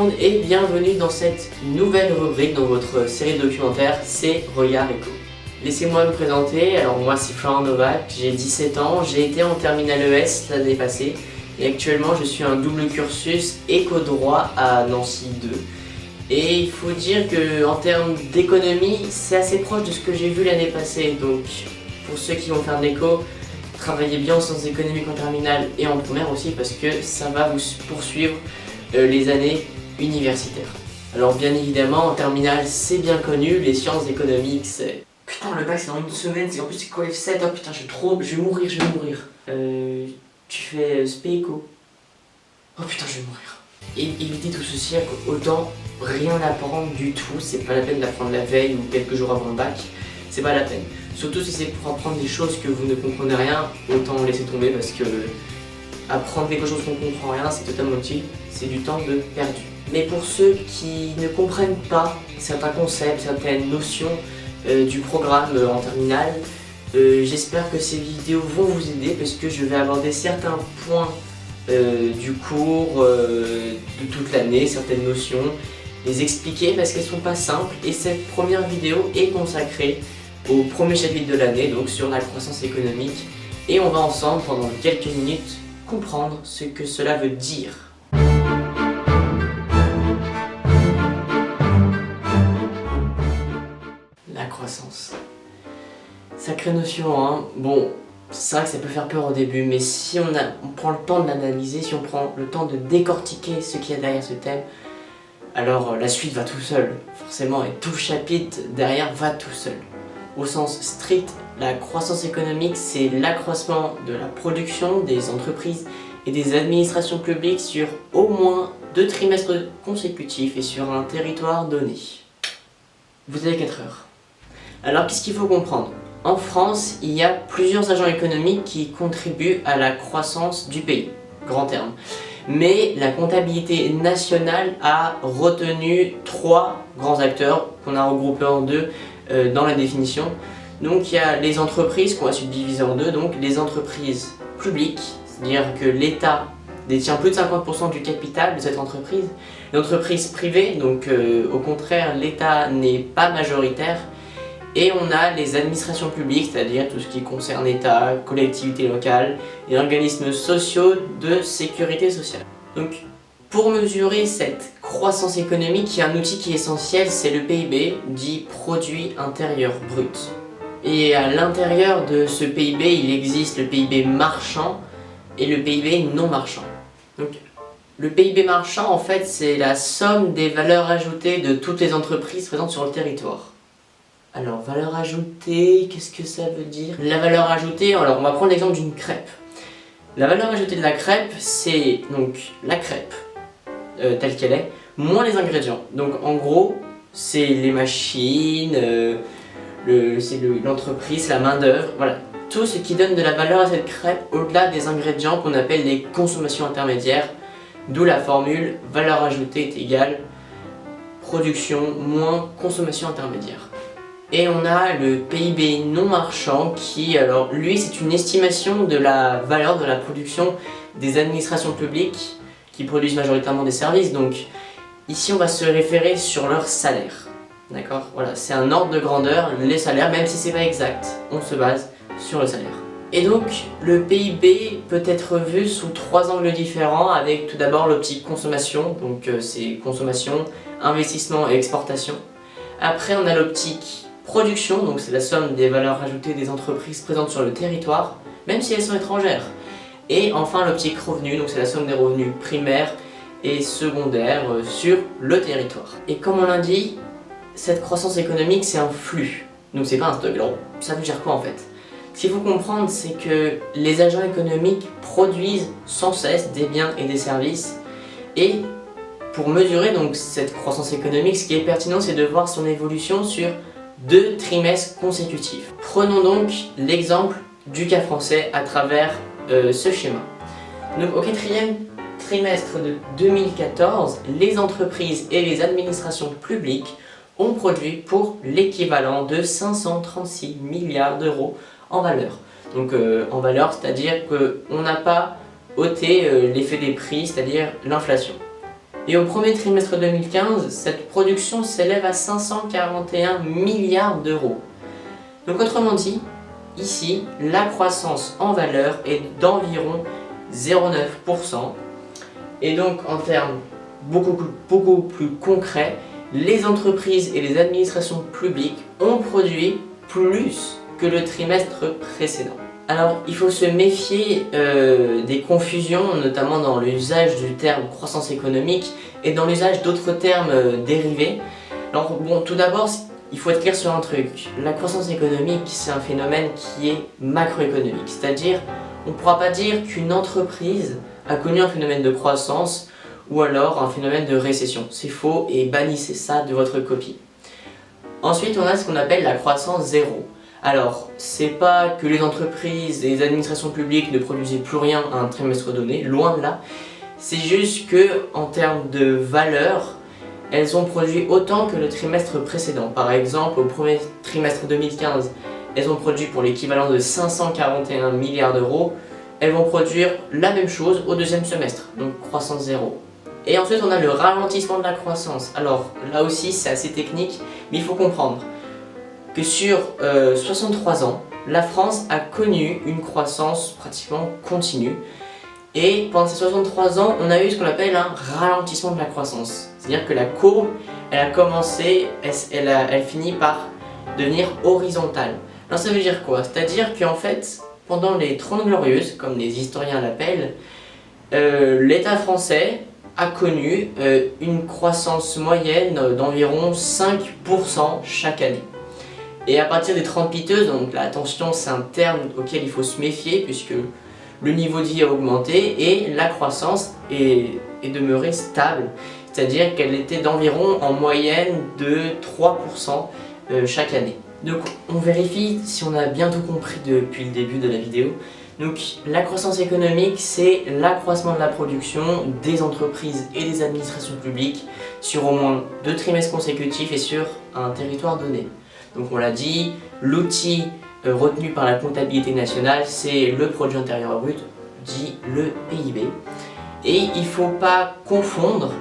monde et bienvenue dans cette nouvelle rubrique dans votre série de documentaires, c'est Regard Éco. Laissez-moi me présenter, alors moi c'est Florent Novak, j'ai 17 ans, j'ai été en terminale ES l'année passée et actuellement je suis un double cursus éco-droit à Nancy 2. Et il faut dire qu'en termes d'économie, c'est assez proche de ce que j'ai vu l'année passée, donc pour ceux qui vont faire de l'éco, travaillez bien en sciences économiques en terminale et en première aussi parce que ça va vous poursuivre les années universitaires. Alors bien évidemment en terminale c'est bien connu, les sciences économiques c'est... Putain le bac c'est dans une semaine, en plus c'est Coef 7, oh putain je vais mourir. Tu fais spé-éco. Oh putain je vais mourir. Et évitez tout ceci, autant rien apprendre du tout, c'est pas la peine d'apprendre la veille ou quelques jours avant le bac, c'est pas la peine. Surtout si c'est pour apprendre des choses que vous ne comprenez rien, autant laisser tomber parce que apprendre quelque chose qu'on ne comprend rien, c'est totalement utile, c'est du temps de perdu. Mais pour ceux qui ne comprennent pas certains concepts, certaines notions du programme en terminale, j'espère que ces vidéos vont vous aider parce que je vais aborder certains points du cours de toute l'année, certaines notions, les expliquer parce qu'elles sont pas simples et cette première vidéo est consacrée au premier chapitre de l'année, donc sur la croissance économique, et on va ensemble pendant quelques minutes comprendre ce que cela veut dire. La croissance. Sacrée notion, hein. Bon, c'est vrai que ça peut faire peur au début, mais si on prend le temps de l'analyser, si on prend le temps de décortiquer ce qu'il y a derrière ce thème, alors la suite va tout seul, forcément, et tout le chapitre derrière va tout seul. Au sens strict, la croissance économique, c'est l'accroissement de la production des entreprises et des administrations publiques sur au moins 2 trimestres consécutifs et sur un territoire donné. Vous avez 4 heures. Alors qu'est-ce qu'il faut comprendre? En France, il y a plusieurs agents économiques qui contribuent à la croissance du pays, grand terme. Mais la comptabilité nationale a retenu 3 grands acteurs qu'on a regroupés en 2 dans la définition. Donc il y a les entreprises qu'on va subdiviser en 2, donc les entreprises publiques, c'est-à-dire que l'État détient plus de 50% du capital de cette entreprise. Les entreprises privées, donc au contraire l'État n'est pas majoritaire. Et on a les administrations publiques, c'est-à-dire tout ce qui concerne État, collectivités locales et organismes sociaux de sécurité sociale. Donc pour mesurer cette croissance économique, il y a un outil qui est essentiel, c'est le PIB, dit Produit Intérieur Brut. Et à l'intérieur de ce PIB, il existe le PIB marchand et le PIB non marchand. Donc, le PIB marchand, en fait, c'est la somme des valeurs ajoutées de toutes les entreprises présentes sur le territoire. Alors, valeur ajoutée, qu'est-ce que ça veut dire? La valeur ajoutée, alors on va prendre l'exemple d'une crêpe. La valeur ajoutée de la crêpe, c'est donc la crêpe, telle qu'elle est, moins les ingrédients. Donc en gros, c'est les machines, c'est l'entreprise, la main d'œuvre, voilà. Tout ce qui donne de la valeur à cette crêpe au-delà des ingrédients qu'on appelle les consommations intermédiaires. D'où la formule valeur ajoutée est égale production moins consommation intermédiaire. Et on a le PIB non marchand qui, alors lui, c'est une estimation de la valeur de la production des administrations publiques qui produisent majoritairement des services. Donc ici, on va se référer sur leur salaire. D'accord? Voilà, c'est un ordre de grandeur, les salaires, même si c'est pas exact, on se base sur le salaire. Et donc, le PIB peut être vu sous 3 angles différents, avec tout d'abord l'optique consommation, donc c'est consommation, investissement et exportation. Après, on a l'optique production, donc c'est la somme des valeurs ajoutées des entreprises présentes sur le territoire, même si elles sont étrangères. Et enfin l'optique revenu, donc c'est la somme des revenus primaires et secondaires sur le territoire. Et comme on l'a dit, cette croissance économique c'est un flux, donc c'est pas un stock. Alors ça veut dire quoi en fait? Ce qu'il faut comprendre c'est que les agents économiques produisent sans cesse des biens et des services, et pour mesurer donc cette croissance économique, ce qui est pertinent c'est de voir son évolution sur 2 trimestres consécutifs. Prenons donc l'exemple du cas français à travers ce schéma. Donc au 4e trimestre de 2014, les entreprises et les administrations publiques ont produit pour l'équivalent de 536 milliards d'euros en valeur. Donc en valeur, c'est-à-dire qu'on n'a pas ôté l'effet des prix, c'est-à-dire l'inflation. Et au premier trimestre 2015, cette production s'élève à 541 milliards d'euros. Donc autrement dit, ici, la croissance en valeur est d'environ 0,9%. Et donc en termes beaucoup plus concrets, les entreprises et les administrations publiques ont produit plus que le trimestre précédent. Alors il faut se méfier des confusions, notamment dans l'usage du terme croissance économique et dans l'usage d'autres termes dérivés. Alors bon, tout d'abord, il faut être clair sur un truc. La croissance économique, c'est un phénomène qui est macroéconomique, c'est-à-dire on ne pourra pas dire qu'une entreprise a connu un phénomène de croissance ou alors un phénomène de récession. C'est faux et bannissez ça de votre copie. Ensuite, on a ce qu'on appelle la croissance zéro. Alors, c'est pas que les entreprises et les administrations publiques ne produisaient plus rien à un trimestre donné, loin de là. C'est juste que, en termes de valeur, elles ont produit autant que le trimestre précédent. Par exemple, au premier trimestre 2015, elles ont produit pour l'équivalent de 541 milliards d'euros. Elles vont produire la même chose au deuxième semestre, donc croissance zéro. Et ensuite, on a le ralentissement de la croissance. Alors, là aussi, c'est assez technique, mais il faut comprendre que sur 63 ans, la France a connu une croissance pratiquement continue. Et pendant ces 63 ans, on a eu ce qu'on appelle un ralentissement de la croissance. C'est-à-dire que la courbe, elle a commencé, elle finit par devenir horizontale. Alors ça veut dire quoi? C'est-à-dire qu'en fait, pendant les 30 glorieuses, comme les historiens l'appellent, l'État français a connu une croissance moyenne d'environ 5% chaque année. Et à partir des 30 piteuses, donc là attention, c'est un terme auquel il faut se méfier puisque le niveau de vie a augmenté et la croissance est demeurée stable. C'est-à-dire qu'elle était d'environ en moyenne de 3% chaque année. Donc on vérifie si on a bien tout compris depuis le début de la vidéo. Donc la croissance économique, c'est l'accroissement de la production des entreprises et des administrations publiques sur au moins 2 trimestres consécutifs et sur un territoire donné. Donc on l'a dit, l'outil retenu par la comptabilité nationale, c'est le produit intérieur brut, dit le PIB. Et il ne faut pas confondre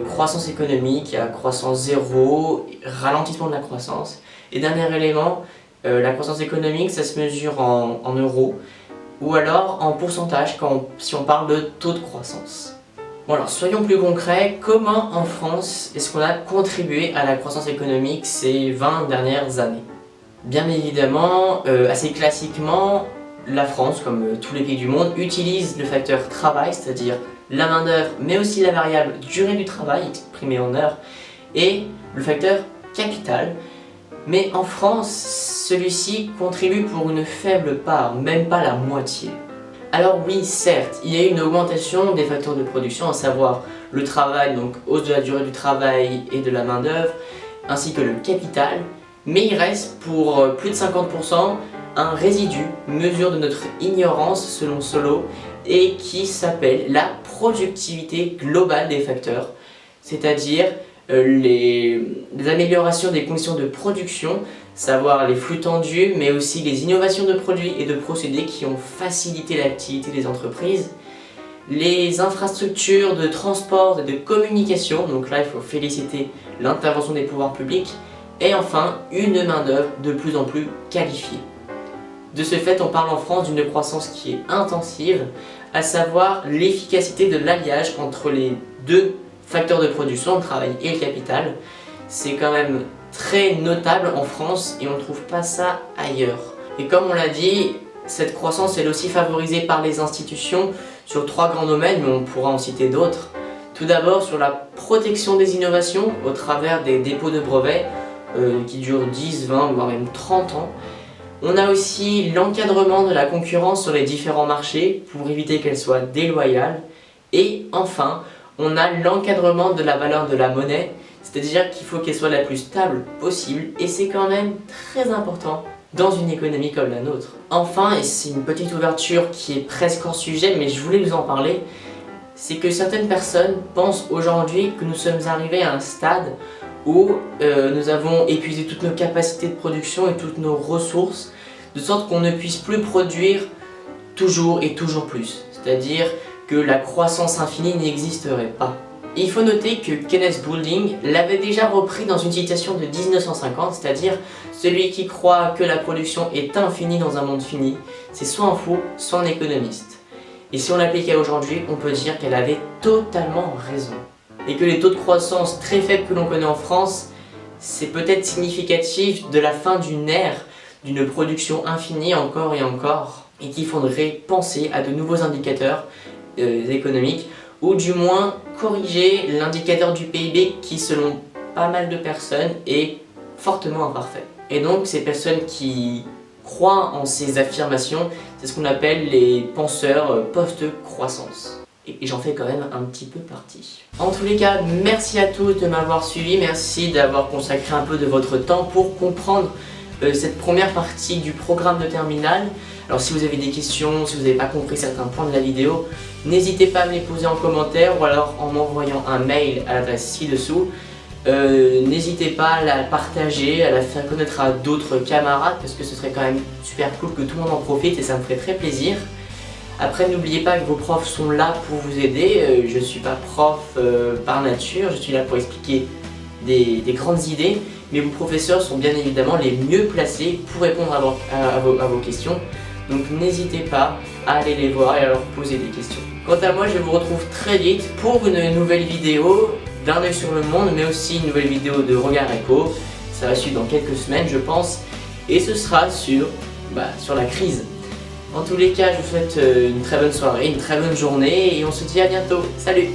croissance économique à croissance zéro, ralentissement de la croissance. Et dernier élément, la croissance économique, ça se mesure en euros ou alors en pourcentage si on parle de taux de croissance. Bon alors soyons plus concrets, comment en France est-ce qu'on a contribué à la croissance économique ces 20 dernières années? Bien évidemment, assez classiquement, la France, comme tous les pays du monde, utilise le facteur travail, c'est-à-dire la main-d'œuvre, mais aussi la variable durée du travail, exprimée en heures, et le facteur capital. Mais en France, celui-ci contribue pour une faible part, même pas la moitié. Alors oui, certes, il y a eu une augmentation des facteurs de production, à savoir le travail, donc hausse de la durée du travail et de la main-d'œuvre, ainsi que le capital, mais il reste pour plus de 50% un résidu, mesure de notre ignorance selon Solow, et qui s'appelle la productivité globale des facteurs, c'est-à-dire les améliorations des conditions de production, savoir les flux tendus, mais aussi les innovations de produits et de procédés qui ont facilité l'activité des entreprises, les infrastructures de transport et de communication, donc là il faut féliciter l'intervention des pouvoirs publics, et enfin une main-d'œuvre de plus en plus qualifiée. De ce fait, on parle en France d'une croissance qui est intensive, à savoir l'efficacité de l'alliage entre les deux facteurs de production, le travail et le capital. C'est quand même très notable en France et on ne trouve pas ça ailleurs. Et comme on l'a dit, cette croissance est aussi favorisée par les institutions sur 3 grands domaines, mais on pourra en citer d'autres. Tout d'abord sur la protection des innovations au travers des dépôts de brevets qui durent 10, 20, voire même 30 ans. On a aussi l'encadrement de la concurrence sur les différents marchés pour éviter qu'elle soit déloyale. Et enfin, on a l'encadrement de la valeur de la monnaie, c'est-à-dire qu'il faut qu'elle soit la plus stable possible et c'est quand même très important dans une économie comme la nôtre. Enfin, et c'est une petite ouverture qui est presque hors sujet, mais je voulais vous en parler, c'est que certaines personnes pensent aujourd'hui que nous sommes arrivés à un stade où nous avons épuisé toutes nos capacités de production et toutes nos ressources, de sorte qu'on ne puisse plus produire toujours et toujours plus. C'est-à-dire que la croissance infinie n'existerait pas. Il faut noter que Kenneth Boulding l'avait déjà repris dans une citation de 1950, c'est-à-dire « Celui qui croit que la production est infinie dans un monde fini, c'est soit un fou, soit un économiste. » Et si on l'appliquait aujourd'hui, on peut dire qu'elle avait totalement raison. Et que les taux de croissance très faibles que l'on connaît en France, c'est peut-être significatif de la fin d'une ère, d'une production infinie encore et encore, et qu'il faudrait penser à de nouveaux indicateurs économiques, ou du moins corriger l'indicateur du PIB qui, selon pas mal de personnes, est fortement imparfait. Et donc ces personnes qui croient en ces affirmations, c'est ce qu'on appelle les penseurs post-croissance. Et j'en fais quand même un petit peu partie. En tous les cas, merci à tous de m'avoir suivi, merci d'avoir consacré un peu de votre temps pour comprendre cette première partie du programme de terminale. Alors si vous avez des questions, si vous n'avez pas compris certains points de la vidéo, n'hésitez pas à me les poser en commentaire ou alors en m'envoyant un mail à l'adresse ci-dessous. N'hésitez pas à la partager, à la faire connaître à d'autres camarades parce que ce serait quand même super cool que tout le monde en profite et ça me ferait très plaisir. Après, n'oubliez pas que vos profs sont là pour vous aider. Je ne suis pas prof par nature, je suis là pour expliquer des grandes idées, mais vos professeurs sont bien évidemment les mieux placés pour répondre à vos questions. Donc n'hésitez pas à aller les voir et à leur poser des questions. Quant à moi, je vous retrouve très vite pour une nouvelle vidéo d'un œil sur le monde, mais aussi une nouvelle vidéo de Regard Éco. Ça va suivre dans quelques semaines, je pense, et ce sera sur la crise. En tous les cas, je vous souhaite une très bonne soirée, une très bonne journée, et on se dit à bientôt. Salut!